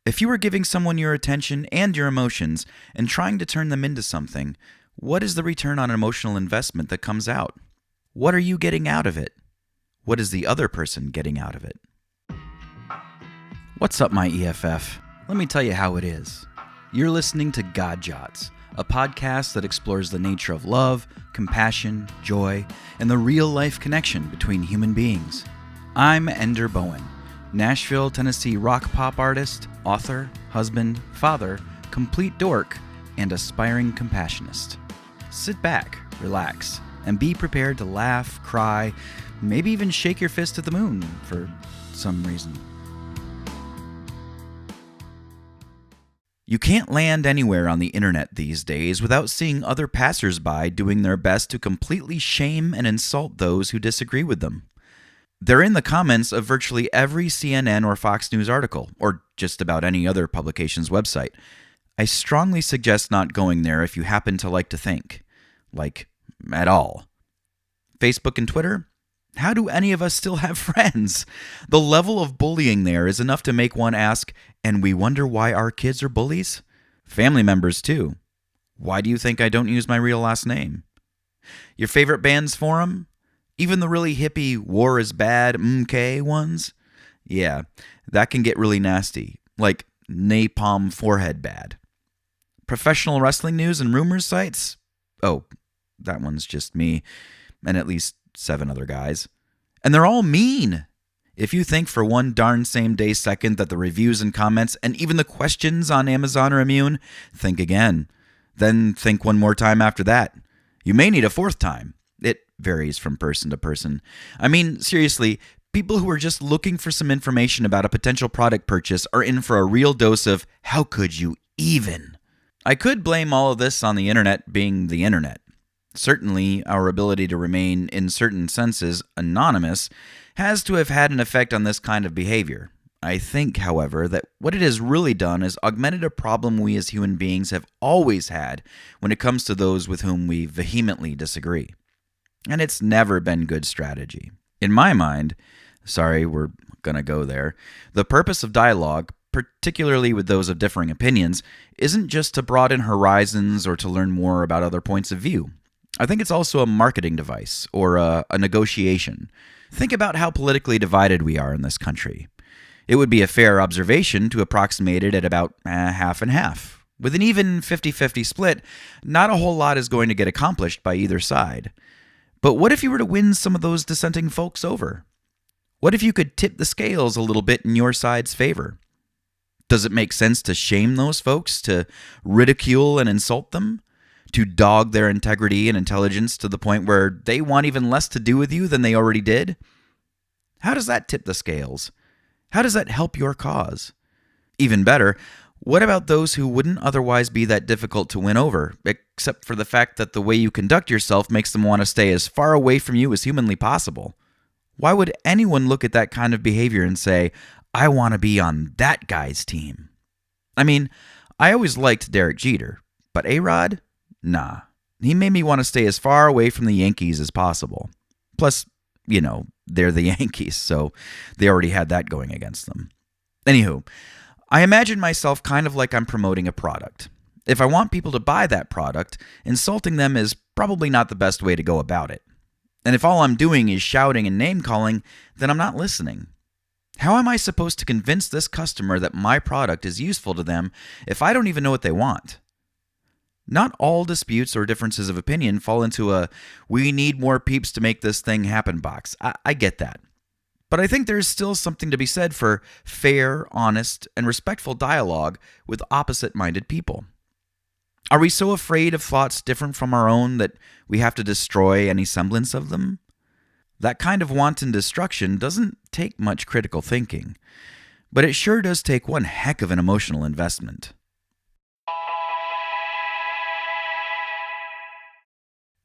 If you were giving someone your attention and your emotions and trying to turn them into something, what is the return on emotional investment that comes out? What are you getting out of it? What is the other person getting out of it? What's up, my EFF? Let me tell you how it is. You're listening to Jots, a podcast that explores the nature of love, compassion, joy, and the real-life connection between human beings. I'm Ender Bowen, Nashville, Tennessee rock pop artist, author, husband, father, complete dork, and aspiring compassionist. Sit back, relax, and be prepared to laugh, cry, maybe even shake your fist at the moon for some reason. You can't land anywhere on the internet these days without seeing other passersby doing their best to completely shame and insult those who disagree with them. They're in the comments of virtually every CNN or Fox News article, or just about any other publication's website. I strongly suggest not going there if you happen to like to think. Like, at all. Facebook and Twitter? How do any of us still have friends? The level of bullying there is enough to make one ask, and we wonder why our kids are bullies? Family members, too. Why do you think I don't use my real last name? Your favorite band's forum? Even the really hippie war is bad MK ones? Yeah, that can get really nasty, like napalm forehead bad. Professional wrestling news and rumors sites? Oh, that one's just me, and at least 7 other guys. And they're all mean. If you think for one darn same day second that the reviews and comments and even the questions on Amazon are immune, think again. Then think one more time after that. You may need a 4th time. It varies from person to person. I mean, seriously, people who are just looking for some information about a potential product purchase are in for a real dose of, how could you even? I could blame all of this on the internet being the internet. Certainly, our ability to remain, in certain senses, anonymous has to have had an effect on this kind of behavior. I think, however, that what it has really done is augmented a problem we as human beings have always had when it comes to those with whom we vehemently disagree. And it's never been good strategy. In my mind, sorry, we're gonna go there, the purpose of dialogue, particularly with those of differing opinions, isn't just to broaden horizons or to learn more about other points of view. I think it's also a marketing device, or a negotiation. Think about how politically divided we are in this country. It would be a fair observation to approximate it at about half and half. With an even 50-50 split, not a whole lot is going to get accomplished by either side. But what if you were to win some of those dissenting folks over? What if you could tip the scales a little bit in your side's favor? Does it make sense to shame those folks, to ridicule and insult them? To dog their integrity and intelligence to the point where they want even less to do with you than they already did? How does that tip the scales? How does that help your cause? Even better, what about those who wouldn't otherwise be that difficult to win over, except for the fact that the way you conduct yourself makes them want to stay as far away from you as humanly possible? Why would anyone look at that kind of behavior and say, I want to be on that guy's team? I mean, I always liked Derek Jeter, but A-Rod? Nah, he made me want to stay as far away from the Yankees as possible. Plus, you know, they're the Yankees, so they already had that going against them. Anywho, I imagine myself kind of like I'm promoting a product. If I want people to buy that product, insulting them is probably not the best way to go about it. And if all I'm doing is shouting and name-calling, then I'm not listening. How am I supposed to convince this customer that my product is useful to them if I don't even know what they want? Not all disputes or differences of opinion fall into a, we need more peeps to make this thing happen box. I get that. But I think there's still something to be said for fair, honest, and respectful dialogue with opposite-minded people. Are we so afraid of thoughts different from our own that we have to destroy any semblance of them? That kind of wanton destruction doesn't take much critical thinking, but it sure does take one heck of an emotional investment.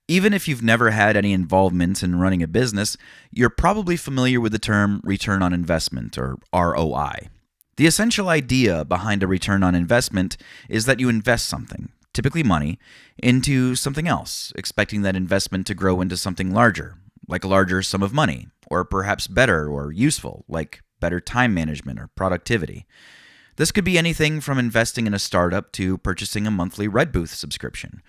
Even if you've never had any involvement in running a business, you're probably familiar with the term return on investment, or ROI. The essential idea behind a return on investment is that you invest something, typically money, into something else, expecting that investment to grow into something larger, like a larger sum of money, or perhaps better or useful, like better time management or productivity. This could be anything from investing in a startup to purchasing a monthly Red Booth subscription.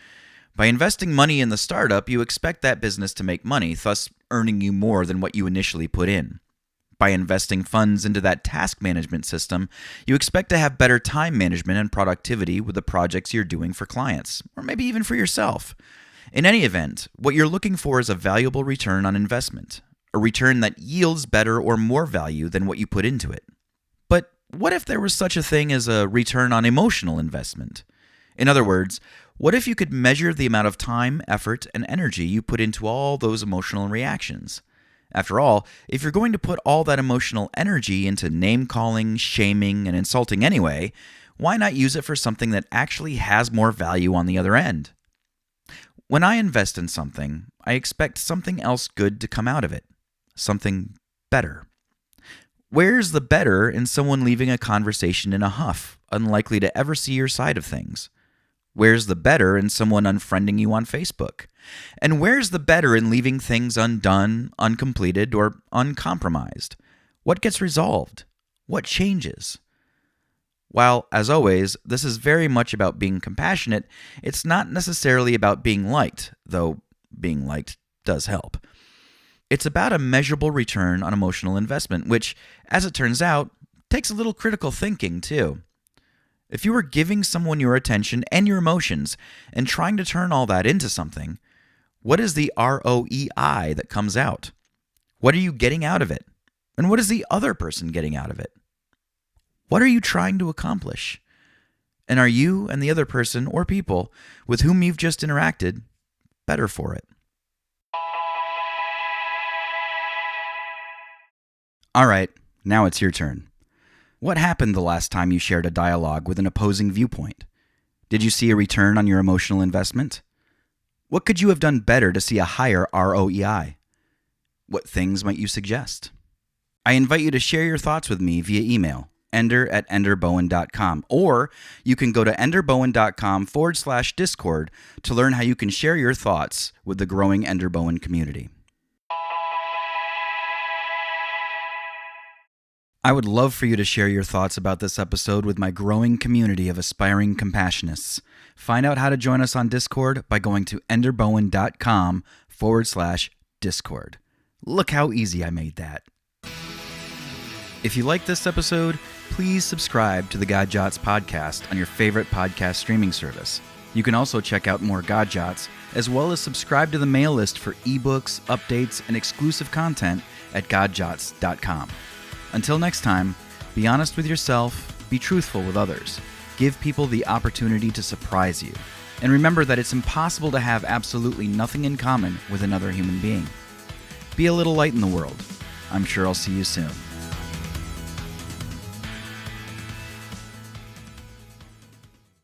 By investing money in the startup, you expect that business to make money, thus earning you more than what you initially put in. By investing funds into that task management system, you expect to have better time management and productivity with the projects you're doing for clients, or maybe even for yourself. In any event, what you're looking for is a valuable return on investment, a return that yields better or more value than what you put into it. But what if there was such a thing as a return on emotional investment? In other words, what if you could measure the amount of time, effort, and energy you put into all those emotional reactions? After all, if you're going to put all that emotional energy into name-calling, shaming, and insulting anyway, why not use it for something that actually has more value on the other end? When I invest in something, I expect something else good to come out of it. Something better. Where's the better in someone leaving a conversation in a huff, unlikely to ever see your side of things? Where's the better in someone unfriending you on Facebook? And where's the better in leaving things undone, uncompleted, or uncompromised? What gets resolved? What changes? While, as always, this is very much about being compassionate, it's not necessarily about being liked, though being liked does help. It's about a measurable return on emotional investment, which, as it turns out, takes a little critical thinking, too. If you were giving someone your attention and your emotions and trying to turn all that into something, what is the ROEI that comes out? What are you getting out of it? And what is the other person getting out of it? What are you trying to accomplish? And are you and the other person or people with whom you've just interacted better for it? All right, now it's your turn. What happened the last time you shared a dialogue with an opposing viewpoint? Did you see a return on your emotional investment? What could you have done better to see a higher ROEI? What things might you suggest? I invite you to share your thoughts with me via email, ender@enderbowen.com, or you can go to enderbowen.com/Discord to learn how you can share your thoughts with the growing Ender Bowen community. I would love for you to share your thoughts about this episode with my growing community of aspiring compassionists. Find out how to join us on Discord by going to enderbowen.com/Discord. Look how easy I made that. If you like this episode, please subscribe to the Jots podcast on your favorite podcast streaming service. You can also check out more Jots, as well as subscribe to the mail list for ebooks, updates, and exclusive content at godjots.com. Until next time, be honest with yourself, be truthful with others, give people the opportunity to surprise you, and remember that it's impossible to have absolutely nothing in common with another human being. Be a little light in the world. I'm sure I'll see you soon.